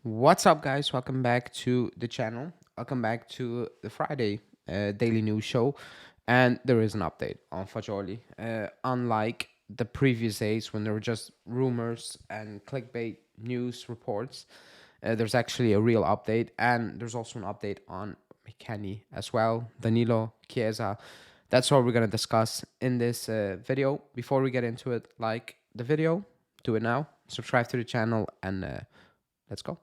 What's up, guys? Welcome back to the channel. Welcome back to the Friday daily news show. And there is an update on Fagioli. Unlike the previous days when there were just rumors and clickbait news reports, there's actually a real update. And there's also an update on Mckennie as well, Danilo, Chiesa. That's what we're going to discuss in this video. Before we get into it, like the video, do it now, subscribe to the channel, and let's go.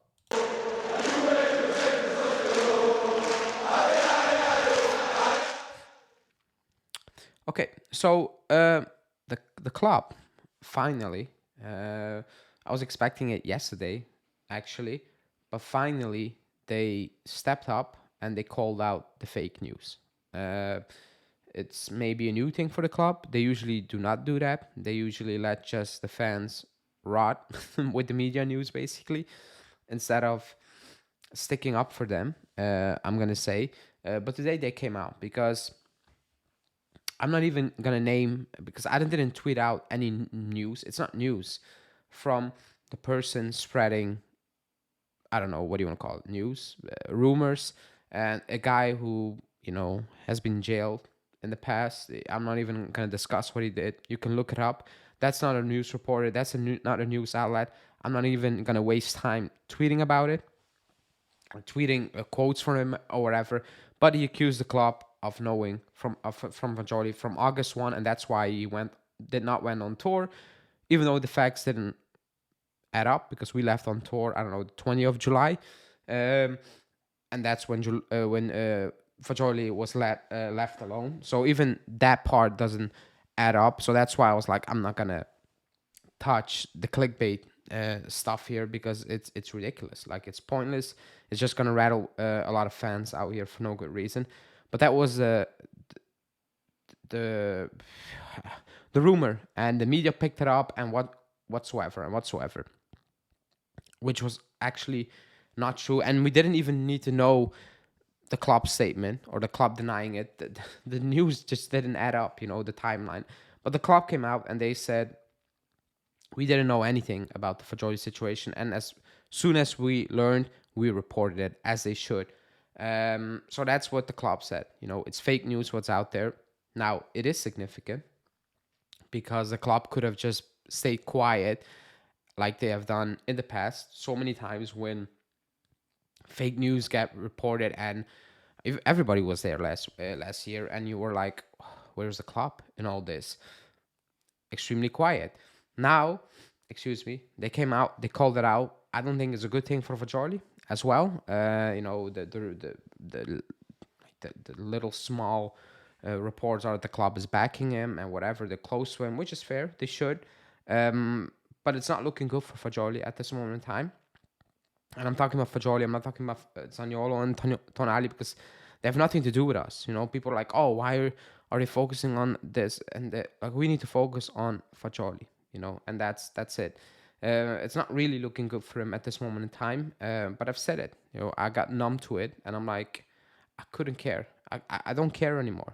Okay, so the club finally. I was expecting it yesterday, actually, but finally they stepped up and they called out the fake news. It's maybe a new thing for the club. They usually do not do that. They usually let just the fans rot with the media news, basically, instead of sticking up for them. I'm gonna say, but today they came out because I'm not even gonna name because I didn't tweet out any news. It's not news from the person spreading. I don't know what do you want to call it, news, rumors, and a guy who has been jailed in the past. I'm not even gonna discuss what he did. You can look it up. That's not a news reporter. That's not a news outlet. I'm not even gonna waste time tweeting about it, or tweeting quotes from him or whatever. But he accused the club of knowing from Fagioli from August 1, and that's why he did not went on tour, even though the facts didn't add up because we left on tour. I don't know, the 20th of July, and that's when Fagioli was left alone. So even that part doesn't add up. So that's why I was like, I'm not gonna touch the clickbait stuff here because it's ridiculous. Like, it's pointless. It's just gonna rattle a lot of fans out here for no good reason. But that was the the rumor, and the media picked it up and whatsoever, which was actually not true. And we didn't even need to know the club statement or the club denying it. The news just didn't add up, the timeline. But the club came out and they said we didn't know anything about the Fagioli situation, and as soon as we learned, we reported it, as they should. So that's what the club said. It's fake news what's out there. Now, it is significant because the club could have just stayed quiet like they have done in the past so many times when fake news get reported, and if everybody was there last year and you were like, where's the club in all this? Extremely quiet. Now, excuse me, they came out, they called it out. I don't think it's a good thing for Fagioli as well. The little small reports are that the club is backing him and whatever. They're close to him, which is fair. They should. But it's not looking good for Fagioli at this moment in time. And I'm talking about Fagioli. I'm not talking about Zaniolo and Tonali because they have nothing to do with us. People are like, oh, why are they focusing on this and that? Like, we need to focus on Fagioli, and that's it. It's not really looking good for him at this moment in time. But I've said it. I got numb to it, and I'm like, I couldn't care. I don't care anymore.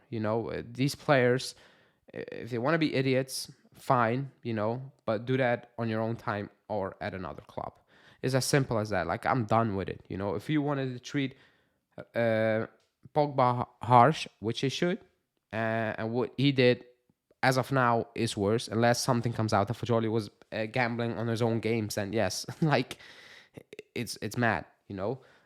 These players, if they want to be idiots, fine. But do that on your own time or at another club. It's as simple as that. Like, I'm done with it. If you wanted to treat Pogba harsh, which he should, and what he did as of now is worse, unless something comes out that Fagioli was gambling on his own games, then yes, like, it's mad,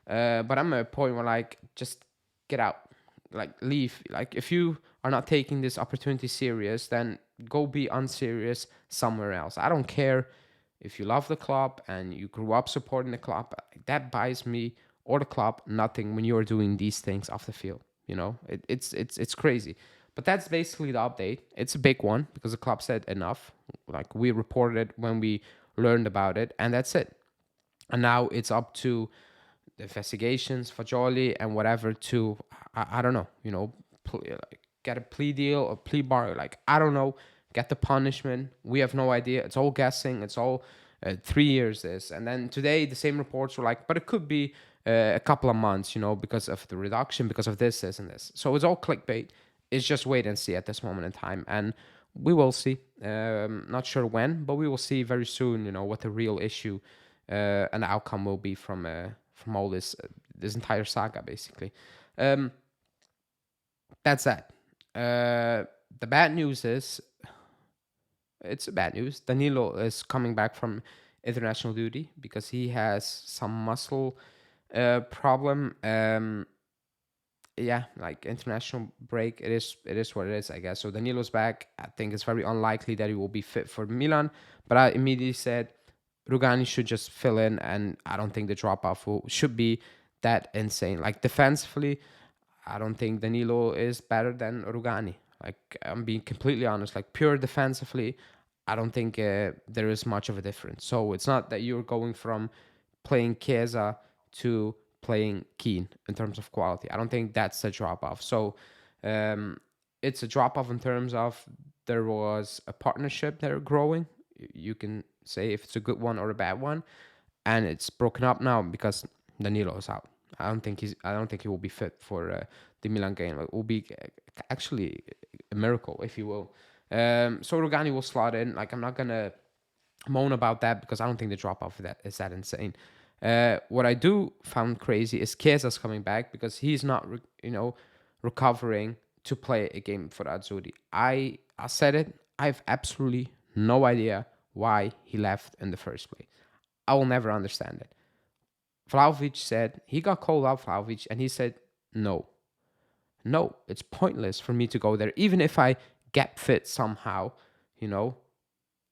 But I'm at a point where, like, just get out, like, leave. Like, if you are not taking this opportunity serious, then go be unserious somewhere else. I don't care if you love the club and you grew up supporting the club. That buys me or the club nothing when you're doing these things off the field. It's crazy. But that's basically the update. It's a big one because the club said enough. Like, we reported it when we learned about it, and that's it. And now it's up to the investigations, Fagioli, and whatever to, I don't know, get a plea deal or plea bar. Like, I don't know, get the punishment. We have no idea. It's all guessing. It's all 3 years this. And then today, the same reports were like, but it could be a couple of months, because of the reduction, because of this, and this. So it's all clickbait. It's just wait and see at this moment in time. And we will see. Not sure when, but we will see very soon, what the real issue an outcome will be from all this entire saga, basically. Um, that's that. The bad news is it's bad news. Danilo is coming back from international duty because he has some muscle problem. Yeah, like international break, it is what it is, I guess. So Danilo's back. I think it's very unlikely that he will be fit for Milan. But I immediately said Rugani should just fill in, and I don't think the drop off should be that insane. Like defensively, I don't think Danilo is better than Rugani. Like I'm being completely honest. Like pure defensively, I don't think there is much of a difference. So it's not that you're going from playing Chiesa to playing Keane in terms of quality. I don't think that's a drop off. So um, it's a drop off in terms of there was a partnership that are growing. You can say if it's a good one or a bad one, and it's broken up now because Danilo is out. I don't think he will be fit for the Milan game. It will be actually a miracle, if you will. So Rugani will slot in. Like I'm not gonna moan about that because I don't think the drop off of that is that insane. What I do found crazy is Chiesa's coming back because he's not, recovering to play a game for Azzurri. I said it. I have absolutely no idea why he left in the first place. I will never understand it. Vlahovic said he got called out, Vlahovic, and he said no, no, it's pointless for me to go there, even if I get fit somehow, you know,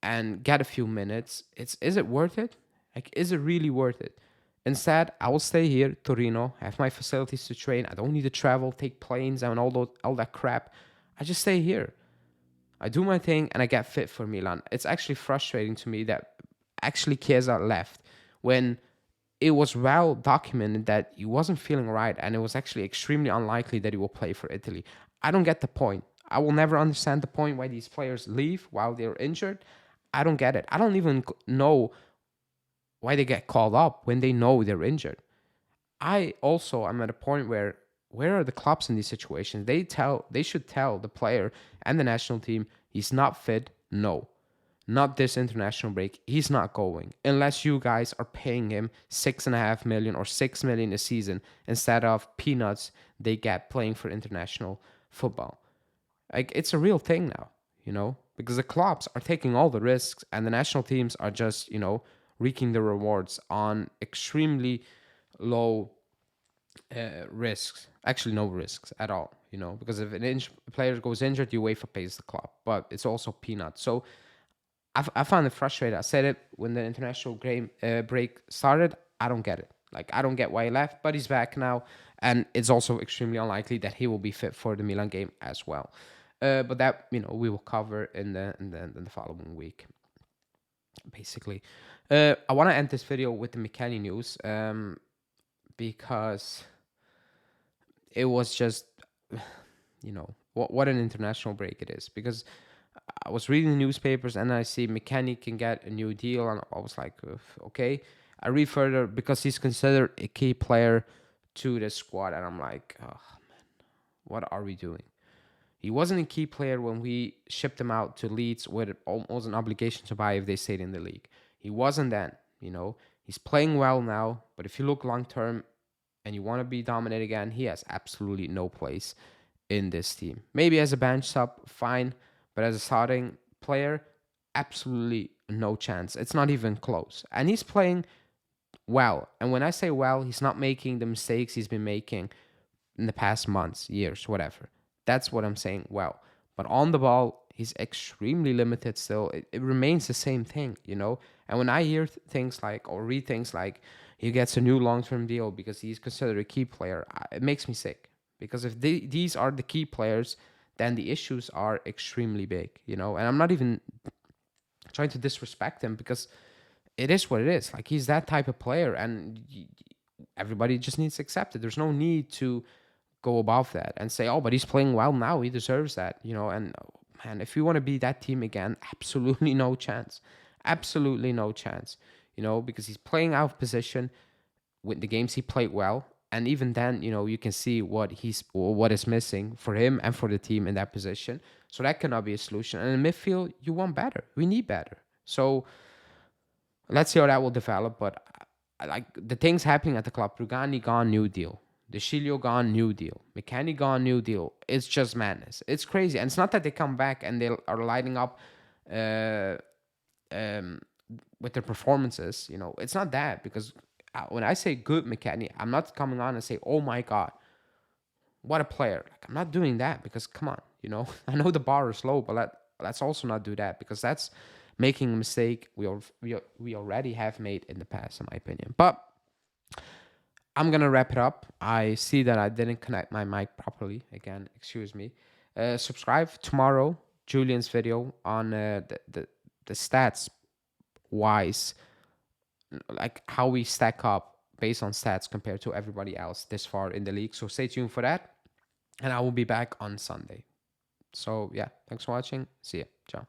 and get a few minutes. Is it worth it? Like, is it really worth it? Instead, I will stay here, Torino, have my facilities to train. I don't need to travel, take planes, and all that crap. I just stay here. I do my thing, and I get fit for Milan. It's actually frustrating to me that actually Chiesa left when it was well documented that he wasn't feeling right, and it was actually extremely unlikely that he will play for Italy. I don't get the point. I will never understand the point why these players leave while they're injured. I don't get it. I don't even know why they get called up when they know they're injured. I also am at a point where are the clubs in these situations? They should tell the player and the national team he's not fit. No, not this international break. He's not going unless you guys are paying him 6.5 million or 6 million a season instead of peanuts they get playing for international football. Like it's a real thing now, because the clubs are taking all the risks and the national teams are just, reaping the rewards on extremely low risks. Actually, no risks at all, because if a player goes injured, UEFA pays the club, but it's also peanuts. So I found it frustrating. I said it when the international game break started. I don't get it. Like I don't get why he left, but he's back now, and it's also extremely unlikely that he will be fit for the Milan game as well. But that we will cover in the following week. Basically, I want to end this video with the Mckennie news because it was just what an international break it is. Because I was reading the newspapers and I see Mckennie can get a new deal, and I was like, okay. I read further because he's considered a key player to the squad, and I'm like, oh man, what are we doing? He wasn't a key player when we shipped him out to Leeds with almost an obligation to buy if they stayed in the league. He wasn't then, He's playing well now, but if you look long term and you want to be dominant again, he has absolutely no place in this team. Maybe as a bench sub, fine, but as a starting player, absolutely no chance. It's not even close. And he's playing well. And when I say well, he's not making the mistakes he's been making in the past months, years, whatever. That's what I'm saying. Well, but on the ball, he's extremely limited still. It remains the same thing, And when I hear things like, or read things like, he gets a new long-term deal because he's considered a key player, it makes me sick. Because if these are the key players, then the issues are extremely big, And I'm not even trying to disrespect him because it is what it is. Like he's that type of player, and everybody just needs to accept it. There's no need to go above that and say, oh, but he's playing well now, he deserves that, And man, if you want to be that team again, absolutely no chance, absolutely no chance, because he's playing out of position with the games he played well, and even then, you can see what is missing for him and for the team in that position. So that cannot be a solution. And in midfield, you want better. We need better. So let's see how that will develop. But I like the things happening at the club. Rugani gone, new deal. De Chilio gone, new deal. Mckennie gone, new deal. It's just madness. It's crazy, and it's not that they come back and they are lighting up uh, um, with their performances. You know, it's not that, because when I say good Mckennie, I'm not coming on and say, "Oh my God, what a player!" Like, I'm not doing that, because come on, you know, I know the bar is low, but let's also not do that, because that's making a mistake we already have made in the past, in my opinion. But I'm gonna wrap it up. I see that I didn't connect my mic properly again. Excuse me. Subscribe tomorrow. Julian's video on the stats wise, like how we stack up based on stats compared to everybody else this far in the league. So stay tuned for that, and I will be back on Sunday. So yeah, thanks for watching. See ya. Ciao.